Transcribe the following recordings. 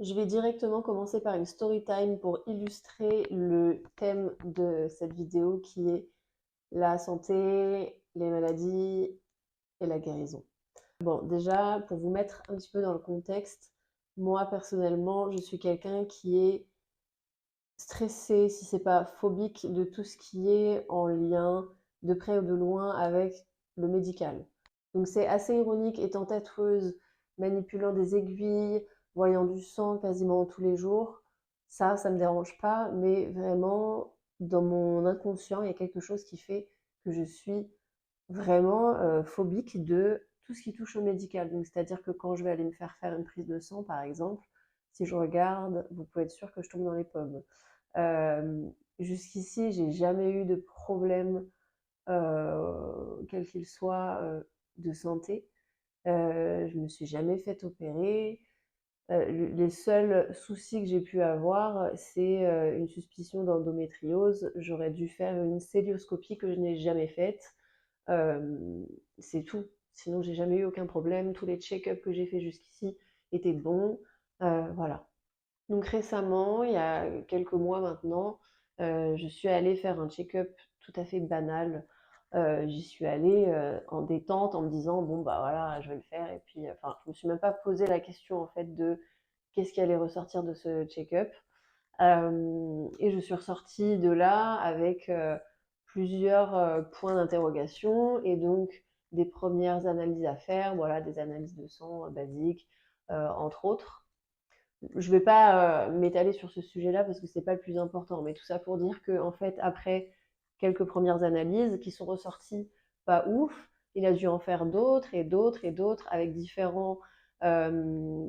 Je vais directement commencer par une story time pour illustrer le thème de cette vidéo qui est la santé, les maladies et la guérison. Bon, déjà, pour vous mettre un petit peu dans le contexte, moi personnellement, je suis quelqu'un qui est stressé, si c'est pas phobique, de tout ce qui est en lien, de près ou de loin, avec le médical. Donc c'est assez ironique, étant tatoueuse, manipulant des aiguilles, voyant du sang quasiment tous les jours, ça me dérange pas, mais vraiment, dans mon inconscient, il y a quelque chose qui fait que je suis vraiment phobique de tout ce qui touche au médical. Donc c'est-à-dire que quand je vais aller me faire une prise de sang, par exemple, si je regarde, vous pouvez être sûr que je tombe dans les pommes. Jusqu'ici, j'ai jamais eu de problème, quel qu'il soit, de santé. Je me suis jamais fait opérer. Les seuls soucis que j'ai pu avoir, c'est une suspicion d'endométriose. J'aurais dû faire une cœlioscopie que je n'ai jamais faite. C'est tout. Sinon, j'ai jamais eu aucun problème. Tous les check-ups que j'ai fait jusqu'ici étaient bons. Voilà. Donc récemment, il y a quelques mois maintenant, je suis allée faire un check-up tout à fait banal. J'y suis allée, en détente en me disant: «Bon, bah, voilà, je vais le faire» et puis, enfin, je me suis même pas posé la question, en fait, de qu'est-ce qui allait ressortir de ce check-up. Et je suis ressortie de là avec, plusieurs, points d'interrogation et donc des premières analyses à faire, voilà, des analyses de sang, basiques, entre autres. Je vais pas m'étaler sur ce sujet-là parce que c'est pas le plus important, mais tout ça pour dire que en fait, après quelques premières analyses qui sont ressorties pas ouf, il a dû en faire d'autres et d'autres et d'autres avec différents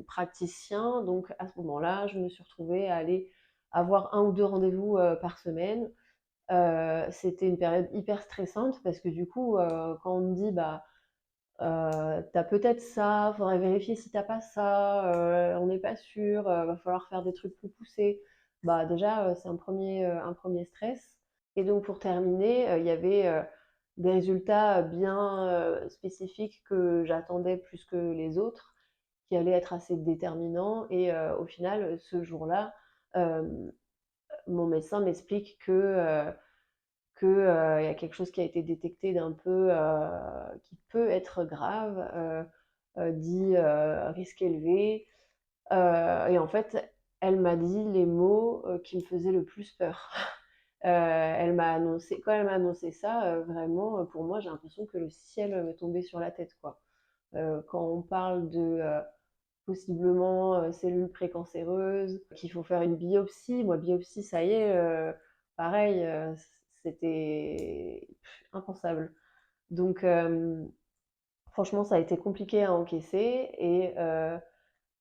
praticiens. Donc à ce moment-là, je me suis retrouvée à aller avoir un ou deux rendez-vous par semaine. C'était une période hyper stressante parce que du coup, quand on me dit bah tu peut-être ça, faudrait vérifier si t'as pas ça, on n'est pas sûr, va falloir faire des trucs plus poussés. Bah déjà, c'est un premier stress et donc pour terminer, il y avait, des résultats bien, spécifiques que j'attendais plus que les autres, qui allaient être assez déterminants et au final, ce jour-là, hem, mon médecin m'explique que, il y a quelque chose qui a été détecté d'un peu, qui peut être grave, dit, risque élevé. Et en fait, elle m'a dit les mots, qui me faisaient le plus peur. Elle m'a annoncé quand elle m'a annoncé ça, vraiment, pour moi, j'ai l'impression que le ciel m'est tombé sur la tête, quoi. Quand on parle de, possiblement, cellules précancéreuses, qu'il faut faire une biopsie. Moi, biopsie, ça y est, pareil, c'était impensable. Donc, franchement, ça a été compliqué à encaisser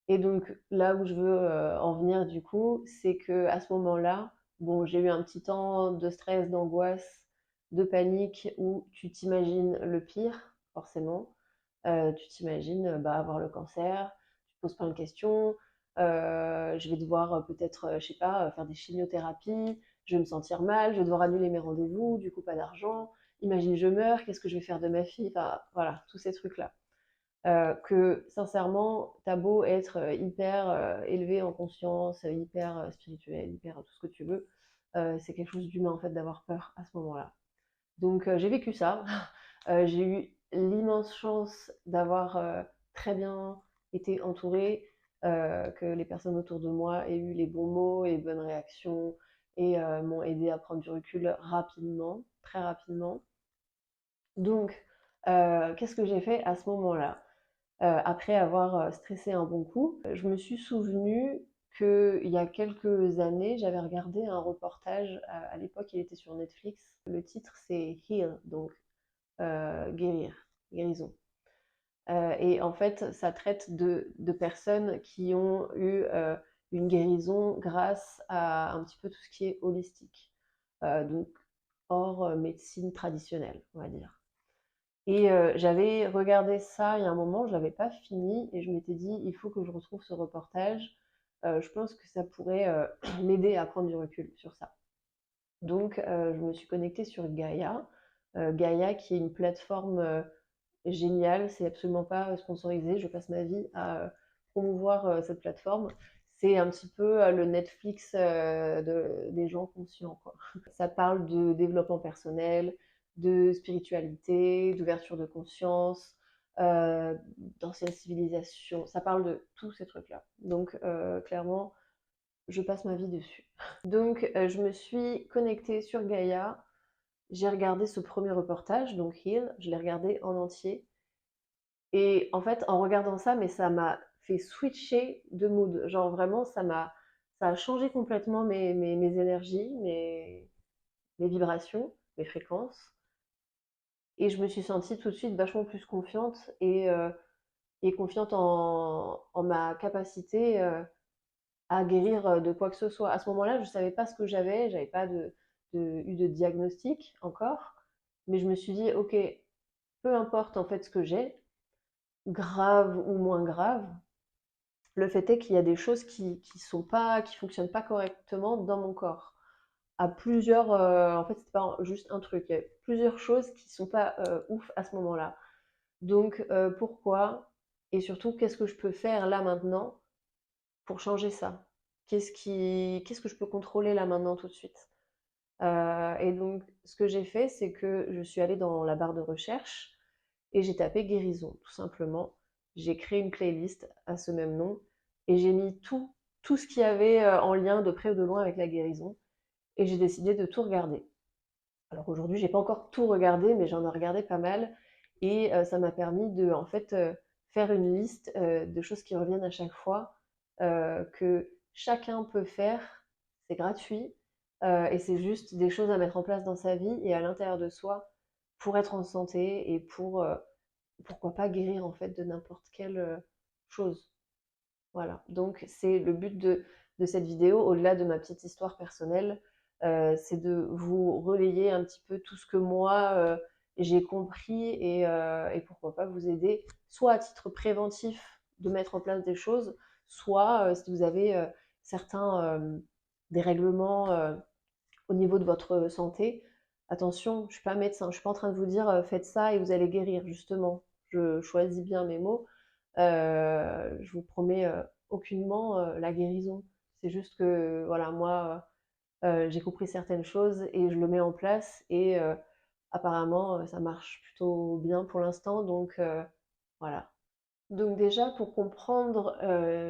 et donc là où je veux, en venir du coup, c'est qu'à ce moment-là, bon, j'ai eu un petit temps de stress, d'angoisse, de panique où tu t'imagines le pire, forcément. Tu t'imagines, bah, avoir le cancer, tu te poses plein de questions, je vais devoir, peut-être, je sais pas, faire des chimiothérapies, je vais me sentir mal, je vais devoir annuler mes rendez-vous, du coup pas d'argent. Imagine je meurs, qu'est-ce que je vais faire de ma fille? Enfin, voilà, tous ces trucs-là. Que sincèrement, tu beau être, hyper, élevé en conscience, hyper, spirituel, hyper tout ce que tu veux, c'est quelque chose d'humain, en fait, d'avoir peur à ce moment-là. Donc j'ai vécu ça. J'ai eu l'immense chance d'avoir, très bien été entourée, que les personnes autour de moi aient eu les bons mots et bonnes réactions et m'ont aidée à prendre du recul rapidement, très rapidement. Donc qu'est-ce que j'ai fait à ce moment-là? Après avoir, stressé un bon coup, je me suis souvenue qu'il y a quelques années, j'avais regardé un reportage, à l'époque il était sur Netflix. Le titre c'est Heal, donc guérir, guérison. Et en fait, ça traite de personnes qui ont eu une guérison grâce à un petit peu tout ce qui est holistique, donc hors médecine traditionnelle, on va dire. Et j'avais regardé ça il y a un moment, je l'avais pas fini et je m'étais dit: «Il faut que je retrouve ce reportage, je pense que ça pourrait, m'aider à prendre du recul sur ça». Donc je me suis connectée sur Gaïa, Gaïa qui est une plateforme, géniale, c'est absolument pas, sponsorisé, je passe ma vie à, promouvoir, cette plateforme. C'est un petit peu le Netflix des gens conscients, quoi. Ça parle de développement personnel, de spiritualité, d'ouverture de conscience, d'ancienne civilisation. Ça parle de tous ces trucs-là. Donc, clairement, je passe ma vie dessus. Donc, je me suis connectée sur Gaïa. J'ai regardé ce premier reportage, donc Heal. Je l'ai regardé en entier. Et en fait, en regardant ça, mais ça m'a fait switcher de mood. Genre vraiment, ça a changé complètement mes énergies, mes vibrations, mes fréquences. Et je me suis sentie tout de suite vachement plus confiante et confiante en ma capacité à guérir de quoi que ce soit. À ce moment-là, je ne savais pas ce que j'avais pas eu de diagnostic encore, mais je me suis dit, ok, peu importe en fait ce que j'ai, grave ou moins grave, le fait est qu'il y a des choses qui fonctionnent pas correctement dans mon corps. À plusieurs, en fait, c'est pas juste un truc. Il y a plusieurs choses qui sont pas ouf à ce moment-là. Donc, pourquoi? Et surtout, qu'est-ce que je peux faire là maintenant pour changer ça? Qu'est-ce que je peux contrôler là maintenant tout de suite? Et donc, ce que j'ai fait, c'est que je suis allée dans la barre de recherche et j'ai tapé guérison, tout simplement. J'ai créé une playlist à ce même nom et j'ai mis tout ce qu'il y avait en lien de près ou de loin avec la guérison et j'ai décidé de tout regarder. Alors aujourd'hui, j'ai pas encore tout regardé, mais j'en ai regardé pas mal et ça m'a permis de en fait faire une liste de choses qui reviennent à chaque fois que chacun peut faire. C'est gratuit et c'est juste des choses à mettre en place dans sa vie et à l'intérieur de soi pour être en santé et pour pourquoi pas guérir en fait de n'importe quelle chose. Voilà, donc c'est le but de cette vidéo, au-delà de ma petite histoire personnelle, c'est de vous relayer un petit peu tout ce que moi j'ai compris et pourquoi pas vous aider, soit à titre préventif de mettre en place des choses, soit si vous avez certains dérèglements au niveau de votre santé. Attention, je ne suis pas médecin, je ne suis pas en train de vous dire faites ça et vous allez guérir, justement. Je choisis bien mes mots. Je vous promets aucunement la guérison. C'est juste que, voilà, moi, j'ai compris certaines choses et je le mets en place et apparemment, ça marche plutôt bien pour l'instant. Donc, voilà. Donc déjà, pour comprendre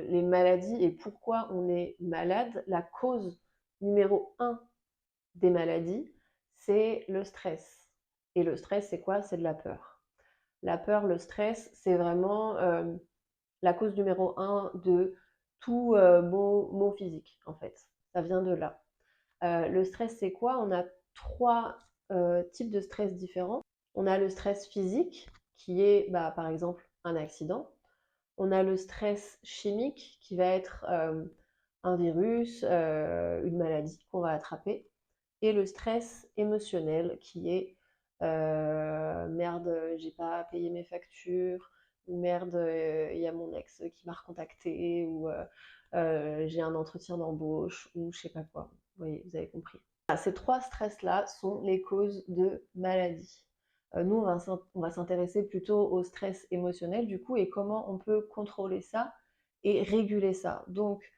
les maladies et pourquoi on est malade, la cause numéro un des maladies, c'est le stress. Et le stress, c'est quoi? C'est de la peur. La peur, le stress, c'est vraiment la cause numéro un de tout mot physique, en fait. Ça vient de là. Le stress, c'est quoi? On a trois types de stress différents. On a le stress physique, qui est bah, par exemple un accident. On a le stress chimique, qui va être un virus, une maladie qu'on va attraper. Et le stress émotionnel, qui est merde, j'ai pas payé mes factures, ou merde, il y a mon ex qui m'a recontacté, ou j'ai un entretien d'embauche, ou je sais pas quoi. Vous voyez, vous avez compris. Ces trois stress-là sont les causes de maladies. Nous, on va s'intéresser plutôt au stress émotionnel, du coup, et comment on peut contrôler ça et réguler ça. Donc,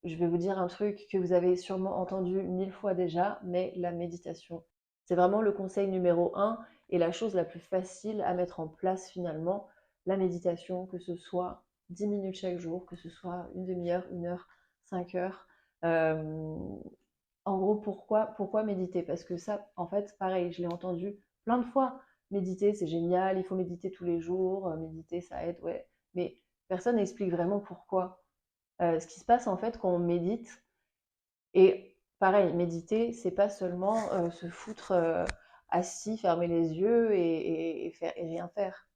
je vais vous dire un truc que vous avez sûrement entendu 1000 fois déjà, mais la méditation. C'est vraiment le conseil numéro un et la chose la plus facile à mettre en place finalement, la méditation, que ce soit 10 minutes chaque jour, que ce soit une demi-heure, 1 heure, 5 heures. En gros, pourquoi méditer? Parce que ça, en fait, pareil, je l'ai entendu plein de fois. Méditer, c'est génial, il faut méditer tous les jours, méditer, ça aide, ouais. Mais personne n'explique vraiment pourquoi. Ce qui se passe en fait quand on médite, et pareil, méditer, c'est pas seulement se foutre assis, fermer les yeux et rien faire.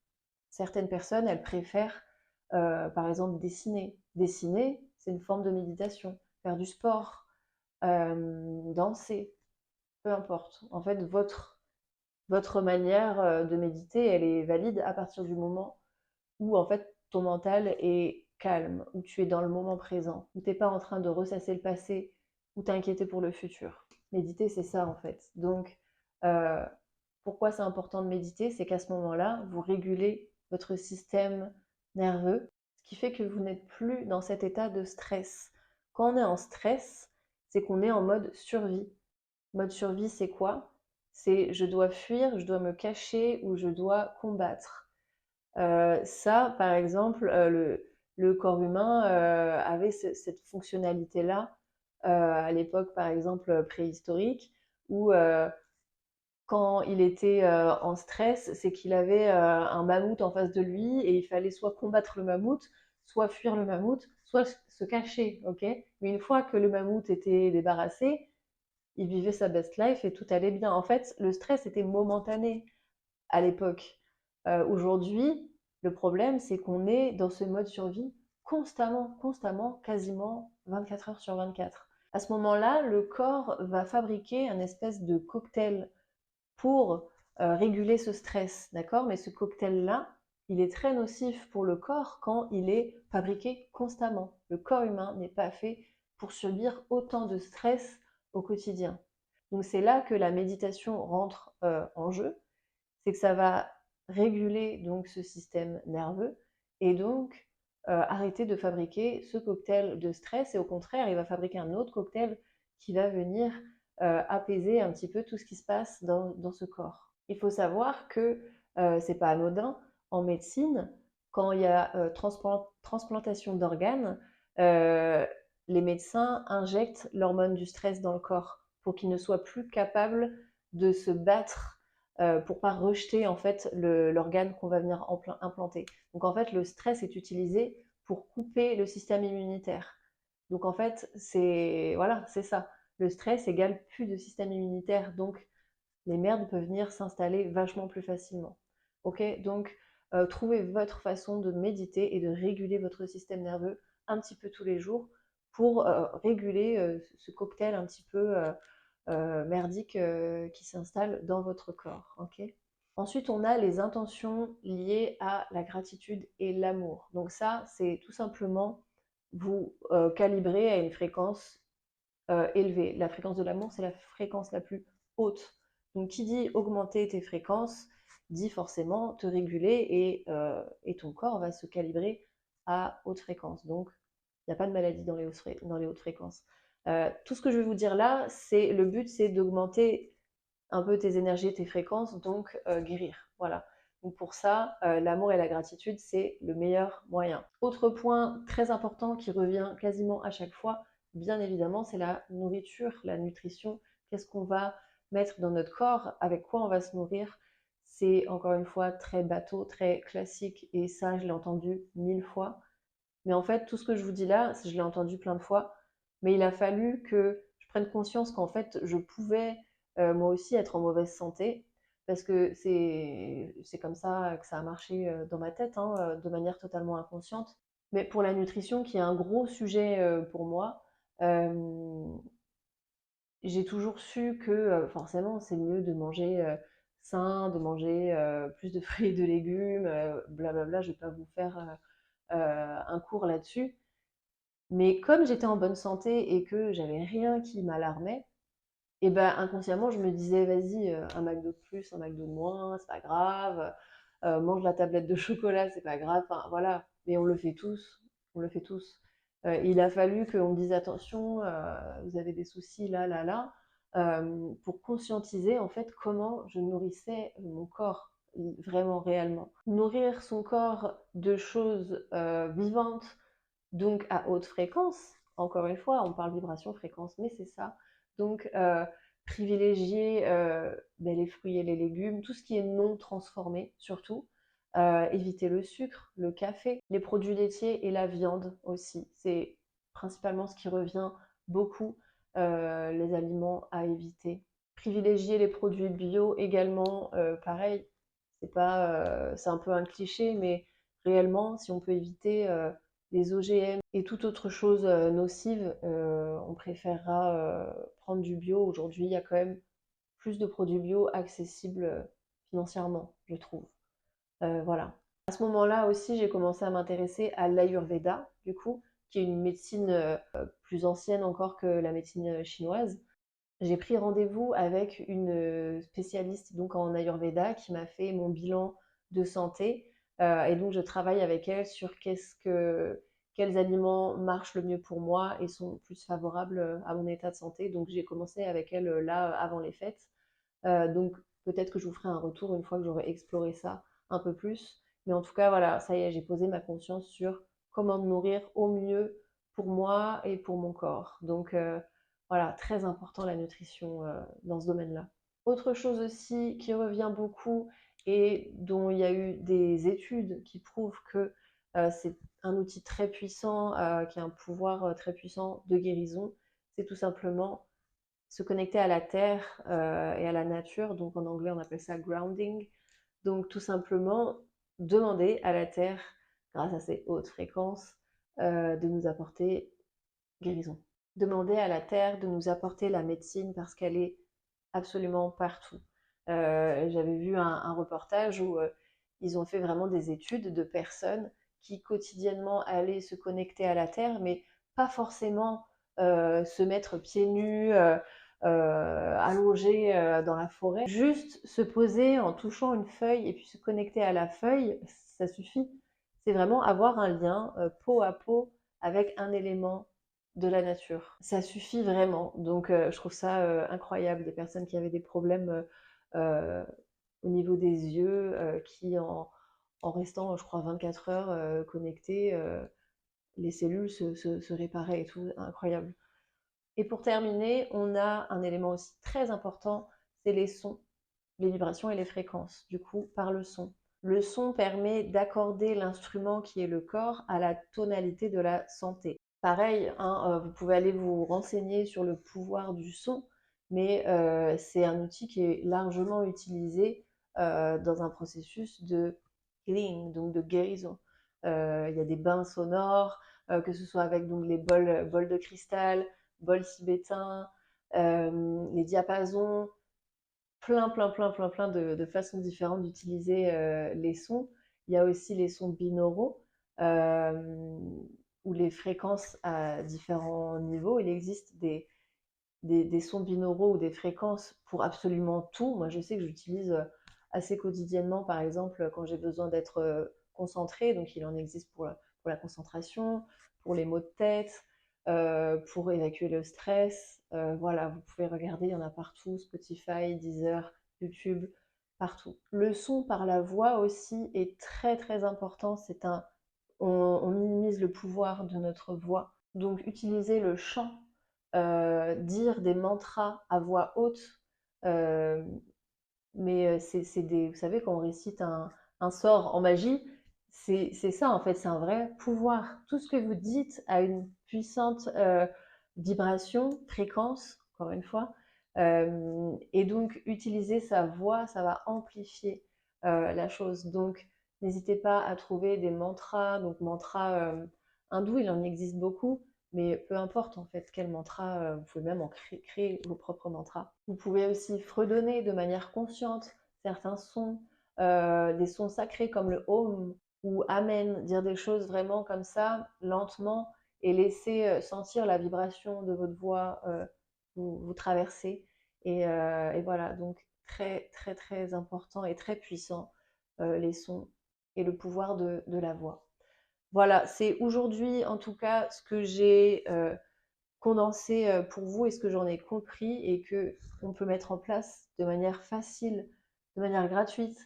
Certaines personnes, elles préfèrent par exemple dessiner. Dessiner, c'est une forme de méditation. Faire du sport, danser, peu importe. En fait, votre manière de méditer, elle est valide à partir du moment où en fait ton mental est calme, où tu es dans le moment présent, où tu n'es pas en train de ressasser le passé ou t'inquiéter pour le futur. Méditer, c'est ça en fait. Donc, euh, pourquoi c'est important de méditer? C'est qu'à ce moment-là, vous régulez votre système nerveux, ce qui fait que vous n'êtes plus dans cet état de stress. Quand on est en stress, c'est qu'on est en mode survie. Mode survie, c'est quoi? C'est je dois fuir, je dois me cacher ou je dois combattre. Ça, par exemple, le corps humain avait cette fonctionnalité-là à l'époque, par exemple, préhistorique, où quand il était en stress, c'est qu'il avait un mammouth en face de lui et il fallait soit combattre le mammouth, soit fuir le mammouth, soit se cacher, ok? Mais une fois que le mammouth était débarrassé, il vivait sa best life et tout allait bien. En fait, le stress était momentané à l'époque. Aujourd'hui, le problème, c'est qu'on est dans ce mode survie constamment, constamment, quasiment 24 heures sur 24. À ce moment-là, le corps va fabriquer un espèce de cocktail pour réguler ce stress, d'accord? Mais ce cocktail-là, il est très nocif pour le corps quand il est fabriqué constamment. Le corps humain n'est pas fait pour subir autant de stress au quotidien. Donc c'est là que la méditation rentre en jeu, c'est que ça va réguler donc ce système nerveux et donc arrêter de fabriquer ce cocktail de stress et au contraire, il va fabriquer un autre cocktail qui va venir apaiser un petit peu tout ce qui se passe dans ce corps. Il faut savoir que c'est pas anodin en médecine, quand il y a transplantation d'organes, euh, les médecins injectent l'hormone du stress dans le corps pour qu'il ne soit plus capable de se battre pour pas rejeter en fait l'organe qu'on va venir implanter. Donc en fait, le stress est utilisé pour couper le système immunitaire. Donc en fait, c'est voilà, c'est ça. Le stress égale plus de système immunitaire, donc les merdes peuvent venir s'installer vachement plus facilement. Ok, donc trouvez votre façon de méditer et de réguler votre système nerveux un petit peu tous les jours pour réguler ce cocktail un petit peu merdique qui s'installe dans votre corps. Okay. Ensuite, on a les intentions liées à la gratitude et l'amour. Donc ça, c'est tout simplement vous calibrer à une fréquence élevée. La fréquence de l'amour, c'est la fréquence la plus haute. Donc qui dit augmenter tes fréquences, dit forcément te réguler et ton corps va se calibrer à haute fréquence. Donc il n'y a pas de maladie dans les hautes fréquences. Tout ce que je vais vous dire là, c'est le but, c'est d'augmenter un peu tes énergies et tes fréquences, donc guérir. Voilà. Donc pour ça, l'amour et la gratitude, c'est le meilleur moyen. Autre point très important qui revient quasiment à chaque fois, bien évidemment, c'est la nourriture, la nutrition. Qu'est-ce qu'on va mettre dans notre corps, avec quoi on va se nourrir. C'est encore une fois très bateau, très classique, et ça, je l'ai entendu 1000 fois. Mais en fait, tout ce que je vous dis là, je l'ai entendu plein de fois, mais il a fallu que je prenne conscience qu'en fait, je pouvais moi aussi être en mauvaise santé, parce que c'est comme ça que ça a marché dans ma tête, hein, de manière totalement inconsciente. Mais pour la nutrition, qui est un gros sujet pour moi, euh, j'ai toujours su que forcément, c'est mieux de manger sain, de manger plus de fruits et de légumes, blablabla, je ne vais pas vous faire un cours là-dessus. Mais comme j'étais en bonne santé et que j'avais rien qui m'alarmait, et ben inconsciemment je me disais vas-y, un McDo de plus, un McDo de moins, c'est pas grave, mange la tablette de chocolat, c'est pas grave, enfin voilà. Mais on le fait tous, on le fait tous. Il a fallu qu'on me dise attention, vous avez des soucis là, là, là, pour conscientiser en fait comment je nourrissais mon corps vraiment réellement. Nourrir son corps de choses vivantes, donc à haute fréquence, encore une fois, on parle vibration, fréquence, mais c'est ça. Donc privilégier ben, les fruits et les légumes, tout ce qui est non transformé surtout. Éviter le sucre, le café, les produits laitiers et la viande aussi. C'est principalement ce qui revient beaucoup, les aliments à éviter. Privilégier les produits bio également, pareil, c'est un peu un cliché, mais réellement, si on peut éviter les OGM et toute autre chose nocive, on préférera prendre du bio. Aujourd'hui, il y a quand même plus de produits bio accessibles financièrement, je trouve. Voilà. À ce moment-là aussi, j'ai commencé à m'intéresser à l'Ayurveda, du coup, qui est une médecine plus ancienne encore que la médecine chinoise. J'ai pris rendez-vous avec une spécialiste donc en Ayurveda qui m'a fait mon bilan de santé et donc je travaille avec elle sur quels aliments marchent le mieux pour moi et sont plus favorables à mon état de santé. Donc j'ai commencé avec elle là avant les fêtes. Donc peut-être que je vous ferai un retour une fois que j'aurai exploré ça un peu plus. Mais en tout cas, voilà, ça y est, j'ai posé ma conscience sur comment me nourrir au mieux pour moi et pour mon corps. Donc voilà, très important la nutrition dans ce domaine-là. Autre chose aussi qui revient beaucoup et dont il y a eu des études qui prouvent que c'est un outil très puissant, qui a un pouvoir très puissant de guérison, c'est tout simplement se connecter à la terre et à la nature. Donc en anglais, on appelle ça grounding. Donc tout simplement demander à la terre, grâce à ses hautes fréquences, de nous apporter guérison. Demander à la terre de nous apporter la médecine parce qu'elle est absolument partout. J'avais vu un reportage où ils ont fait vraiment des études de personnes qui quotidiennement allaient se connecter à la terre, mais pas forcément se mettre pieds nus, allongés dans la forêt. Juste se poser en touchant une feuille et puis se connecter à la feuille, ça suffit. C'est vraiment avoir un lien peau à peau avec un élément de la nature. Ça suffit vraiment. Donc je trouve ça incroyable, des personnes qui avaient des problèmes au niveau des yeux, qui en restant, je crois, 24 heures connectées, les cellules se réparaient et tout, incroyable. Et pour terminer, on a un élément aussi très important, c'est les sons, les vibrations et les fréquences, du coup, par le son. Le son permet d'accorder l'instrument qui est le corps à la tonalité de la santé. Pareil, hein, vous pouvez aller vous renseigner sur le pouvoir du son, mais c'est un outil qui est largement utilisé dans un processus de healing, donc de guérison. Il y a des bains sonores, que ce soit avec donc, les bols de cristal, bols tibétains, les diapasons, plein de façons différentes d'utiliser les sons. Il y a aussi les sons binauraux, ou les fréquences à différents niveaux. Il existe des sons binauraux ou des fréquences pour absolument tout. Moi, je sais que j'utilise assez quotidiennement, par exemple, quand j'ai besoin d'être concentrée. Donc, il en existe pour la concentration, pour les maux de tête, pour évacuer le stress. Voilà, vous pouvez regarder, il y en a partout, Spotify, Deezer, YouTube, partout. Le son par la voix aussi est très très important. On minimise le pouvoir de notre voix. Donc utiliser le chant, dire des mantras à voix haute, euh, mais c'est des, vous savez, quand on récite un sort en magie, c'est ça en fait, c'est un vrai pouvoir. Tout ce que vous dites a une puissante vibration, fréquence, encore une fois, et donc utiliser sa voix, ça va amplifier la chose. Donc n'hésitez pas à trouver des mantras, donc mantras hindous, il en existe beaucoup. Mais peu importe en fait quel mantra, vous pouvez même en créer vos propres mantras. Vous pouvez aussi fredonner de manière consciente certains sons, des sons sacrés comme le Om ou Amen, dire des choses vraiment comme ça, lentement, et laisser sentir la vibration de votre voix vous traverser. Et voilà, donc très très très important et très puissant les sons et le pouvoir de la voix. Voilà, c'est aujourd'hui en tout cas ce que j'ai condensé pour vous et ce que j'en ai compris et que on peut mettre en place de manière facile, de manière gratuite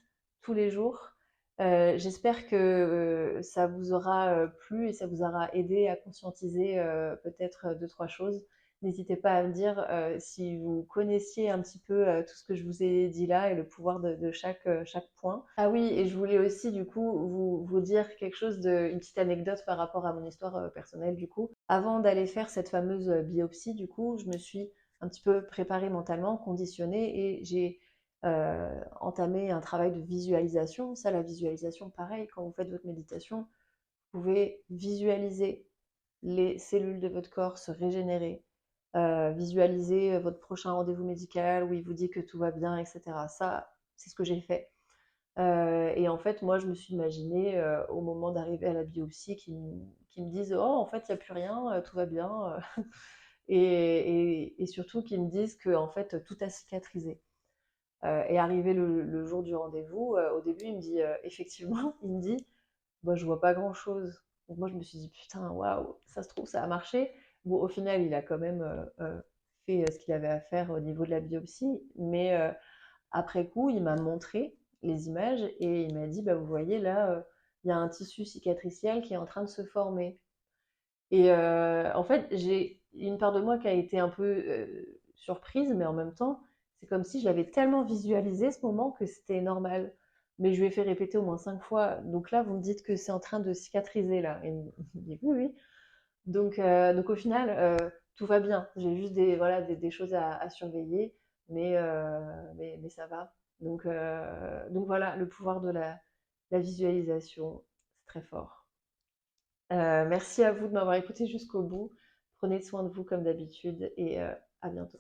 tous les jours. J'espère que ça vous aura plu et ça vous aura aidé à conscientiser peut-être deux, trois choses. N'hésitez pas à me dire si vous connaissiez un petit peu tout ce que je vous ai dit là et le pouvoir de chaque point. Ah oui, et je voulais aussi du coup vous dire quelque chose une petite anecdote par rapport à mon histoire personnelle du coup. Avant d'aller faire cette fameuse biopsie du coup, je me suis un petit peu préparée mentalement, conditionnée et j'ai entamé un travail de visualisation. Ça, la visualisation, pareil, quand vous faites votre méditation, vous pouvez visualiser les cellules de votre corps se régénérer, visualiser votre prochain rendez-vous médical où il vous dit que tout va bien, etc. Ça, c'est ce que j'ai fait. Et en fait, moi, je me suis imaginé au moment d'arriver à la biopsie qui me disent: «Oh, en fait, il n'y a plus rien, tout va bien». Et surtout qu'ils me disent que en fait, tout a cicatrisé. Et arrivé le jour du rendez-vous, au début, il me dit effectivement, il me dit: «Bah, je vois pas grand-chose». Donc moi, je me suis dit: «Putain, waouh, ça se trouve, ça a marché». Bon, au final, il a quand même, fait, ce qu'il avait à faire au niveau de la biopsie, mais après coup, il m'a montré les images et il m'a dit: «Bah, vous voyez là, il y a un tissu cicatriciel qui est en train de se former». Et en fait, j'ai une part de moi qui a été un peu, surprise, mais en même temps, c'est comme si je l'avais tellement visualisé ce moment que c'était normal. Mais je lui ai fait répéter au moins 5 fois: «Donc là, vous me dites que c'est en train de cicatriser là?» Et il me dit: «Oui, oui». Donc au final, tout va bien. J'ai juste des voilà, des choses à surveiller, mais ça va. Donc voilà, le pouvoir de la visualisation, c'est très fort. Merci à vous de m'avoir écouté jusqu'au bout. Prenez soin de vous comme d'habitude et à bientôt.